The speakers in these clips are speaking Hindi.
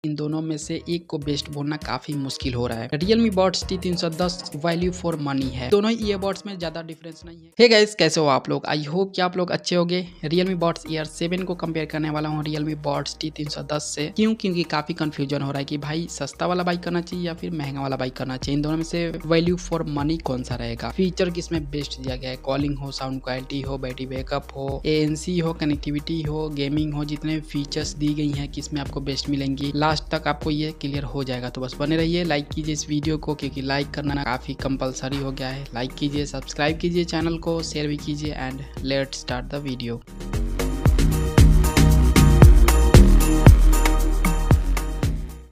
इन दोनों में से एक को बेस्ट बोलना काफी मुश्किल हो रहा है। Realme Buds T310 value for money है। दोनों ही ईयरबड्स में ज्यादा डिफरेंस नहीं है। हे गाइस, कैसे हो आप लोग? आई होप कि आप लोग अच्छे होंगे। Realme Buds Air 7 को कंपेयर करने वाला हूँ Realme Buds T310 से। क्योंकि काफी कंफ्यूजन हो रहा है कि भाई सस्ता वाला बाइक करना चाहिए या फिर महंगा वाला बाइक करना चाहिए। इन दोनों में से वैल्यू फॉर मनी कौन सा रहेगा? फीचर किसमें बेस्ट दिया गया है? कॉलिंग हो, साउंड क्वालिटी हो, बैटरी बैकअप हो, ANC हो, कनेक्टिविटी हो, गेमिंग हो, जितने फीचर्स दी गई हैं किसमें आपको बेस्ट मिलेंगी, लास्ट तक आपको ये क्लियर हो जाएगा। तो बस बने रहिए, लाइक कीजिए इस वीडियो को क्योंकि लाइक करना काफी कंपलसरी हो गया है। लाइक कीजिए, सब्सक्राइब कीजिए चैनल को, शेयर भी कीजिए and let's start the video.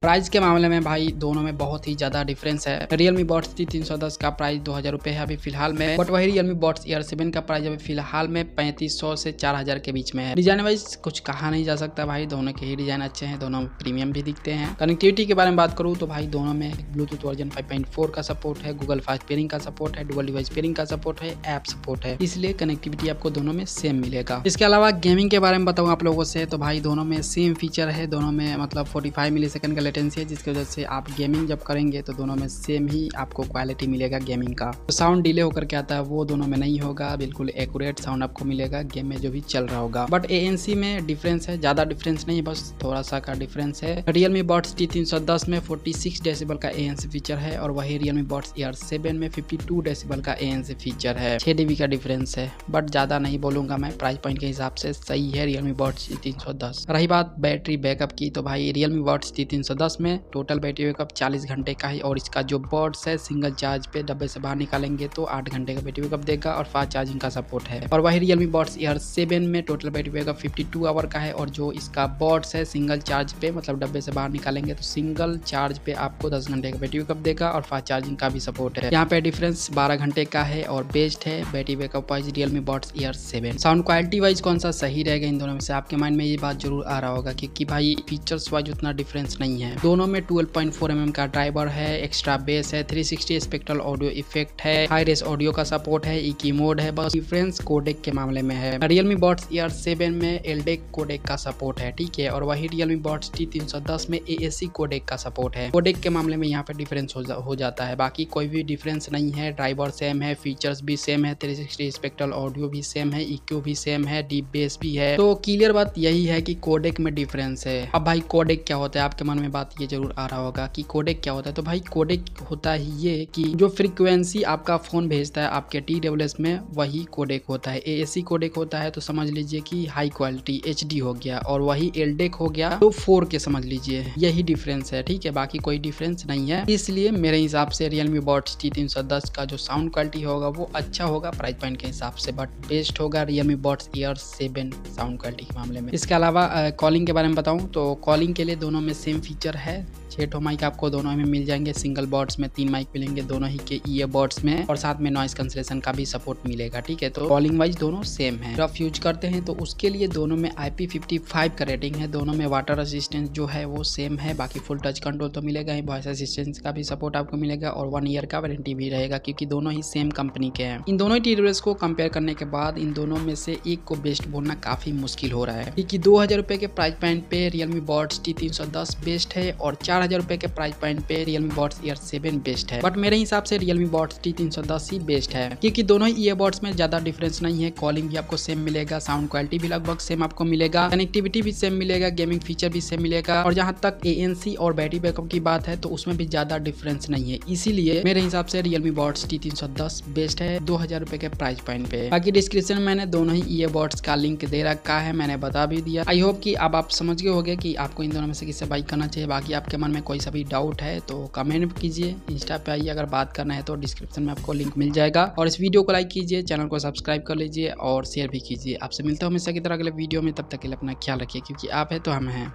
Price के मामले में भाई दोनों में बहुत ही ज्यादा डिफरेंस है। Realme Buds T310 का प्राइस 2000 रुपये है अभी फिलहाल में, बट वही Realme Buds Air 7 का प्राइस अभी फिलहाल में 3500 से 4000 के बीच में है। डिजाइन वाइज कुछ कहा नहीं जा सकता भाई, दोनों के ही डिजाइन अच्छे हैं, दोनों प्रीमियम भी दिखते हैं। कनेक्टिविटी के बारे में बात करूँ तो भाई दोनों में ब्लूटूथ वर्जन 5.4 का सपोर्ट है, गूगल फास्ट पेयरिंग का सपोर्ट है, डुअल डिवाइस पेयरिंग का सपोर्ट है, ऐप सपोर्ट है, इसलिए कनेक्टिविटी आपको दोनों में सेम मिलेगा। इसके अलावा गेमिंग के बारे में बताऊँ आप लोगों से तो भाई दोनों में सेम फीचर है। दोनों में मतलब 45 मिलीसेकंड का लेटेंसी है, जिसकी वजह से आप गेमिंग जब करेंगे तो दोनों में सेम ही आपको क्वालिटी मिलेगा गेमिंग का। तो साउंड डिले होकर के आता है वो दोनों में नहीं होगा, बिल्कुल एक्यूरेट साउंड आपको मिलेगा गेम में जो भी चल रहा होगा। बट ANC में डिफरेंस है, ज्यादा डिफरेंस नहीं है, बस थोड़ा सा का डिफरेंस है। Realme Buds T310 में 46 डेसिबल का ANC फीचर है और वही Realme Buds Air 7 में 52 डेसिबल का ANC फीचर है। 6 dB का डिफरेंस है, बट ज्यादा नहीं बोलूंगा मैं, प्राइस पॉइंट के हिसाब से सही है Realme Buds T310। रही बात बैटरी बैकअप की तो भाई Realme Buds T310 में टोटल बैटरी बैकअप 40 घंटे का है और इसका जो बड्स है सिंगल चार्ज पे डब्बे से बाहर निकालेंगे तो 8 घंटे का बैटरी बैकअप देगा और फास्ट चार्जिंग का सपोर्ट है। और वही Realme Buds Air 7 में टोटल बैटरी बैकअप 52 आवर का है और जो इसका बड्स है सिंगल चार्ज पे मतलब डब्बे से बाहर निकालेंगे तो सिंगल चार्ज पे आपको 10 घंटे का बैटरी बैकअप देगा और फास्ट चार्जिंग का भी सपोर्ट है। यहाँ पे डिफरेंस 12 घंटे का है और बेस्ट है battery backup wise Realme Buds Air 7। Sound quality wise कौन सा सही रहेगा इन दोनों में से? आपके माइंड में ये बात जरूर आ रहा होगा क्योंकि भाई फीचर्स वाइज उतना डिफरेंस नहीं है। दोनों में 12.4 mm का ड्राइवर है, एक्स्ट्रा बेस है, 360 स्पेक्ट्रल ऑडियो इफेक्ट है, हाई रेस ऑडियो का सपोर्ट है, EQ मोड है। बस डिफरेंस कोडेक के मामले में है। Realme Buds Air 7 में LDAC कोडेक का सपोर्ट है, ठीक है, और वही Realme Buds T310 में AAC कोडेक का सपोर्ट है। कोडेक के मामले में यहाँ पे डिफरेंस हो जाता है, बाकी कोई भी डिफरेंस नहीं है। ड्राइवर सेम है, फीचर्स भी सेम है, 360 स्पेक्ट्रल ऑडियो भी सेम है, EQ भी सेम है, डीप बेस भी है। तो क्लियर बात यही है कि कोडेक में डिफरेंस है। अब भाई कोडेक क्या होता है? आपके मन में बात ये जरूर आ रहा होगा कि कोडेक क्या होता है। तो भाई कोडेक होता है ये कि जो फ्रीक्वेंसी आपका फोन भेजता है आपके TWS में वही कोडेक होता है। AAC कोडेक होता है तो समझ लीजिए कि हाई क्वालिटी HD हो गया और वही LDAC हो गया तो 4K समझ लीजिए, यही डिफरेंस है, ठीक है, बाकी कोई डिफरेंस नहीं है। इसलिए मेरे हिसाब से Realme Buds T310 का जो साउंड क्वालिटी होगा वो अच्छा होगा प्राइस पॉइंट के हिसाब से, बट बेस्ट होगा Realme Buds Air 7 sound quality के मामले में। इसके अलावा कॉलिंग के बारे में बताऊं तो कॉलिंग के लिए दोनों में सेम फीचर है। 6 माइक आपको दोनों में मिल जाएंगे, सिंगल बड्स में 3 माइक मिलेंगे दोनों ही के ईयरबड्स में और साथ में नॉइस कैंसलेशन का भी सपोर्ट मिलेगा, ठीक है। तो कॉलिंग वाइज दोनों सेम है। रफ यूज करते हैं तो उसके लिए दोनों में IP55 का रेटिंग है। दोनों में वाटर असिस्टेंस जो है वो सेम है, बाकी फुल टच कंट्रोल तो मिलेगा ही, वॉइस असिस्टेंस का भी सपोर्ट आपको मिलेगा और 1 ईयर का वारंटी भी रहेगा क्योंकि दोनों ही सेम कंपनी के हैं। इन दोनों TWS को कंपेयर करने के बाद इन दोनों में से एक को बेस्ट बोलना काफी मुश्किल हो रहा है क्योंकि 2000 रुपए के प्राइस पॉइंट पे Realme Buds T310 बेस्ट है और 4000 रुपए के प्राइस पॉइंट पे Realme Buds Air 7 बेस्ट है। बट मेरे हिसाब से Realme Buds T310 ही बेस्ट है क्योंकि दोनों ही ईयरबड्स में ज्यादा डिफरेंस नहीं है। कॉलिंग भी आपको सेम मिलेगा, साउंड क्वालिटी भी लगभग सेम आपको मिलेगा, कनेक्टिविटी भी सेम मिलेगा, गेमिंग फीचर भी सेम मिलेगा और जहां तक ANC और बैटरी बैकअप की बात है तो उसमें भी ज्यादा डिफरेंस नहीं है। इसीलिए मेरे हिसाब से Realme Buds T310 बेस्ट है 2000 रुपए के प्राइस पॉइंट पे। बाकी डिस्क्रिप्शन में मैंने दोनों ही ईयरबड्स का लिंक दे रखा है, मैंने बता भी दिया। आई होप कि अब आप समझ गए होंगे कि आपको इन दोनों में से किससे बाइक करना चाहिए। बाकी आपके मन में कोई सा भी डाउट है तो कमेंट कीजिए, इंस्टा पे आइए, अगर बात करना है तो डिस्क्रिप्शन में आपको लिंक मिल जाएगा। और इस वीडियो को लाइक कीजिए, चैनल को सब्सक्राइब कर लीजिए और शेयर भी कीजिए। आपसे मिलता हूँ हमेशा की तरह अगले वीडियो में, तब तक के लिए अपना ख्याल रखिए क्योंकि आप है तो हम हैं।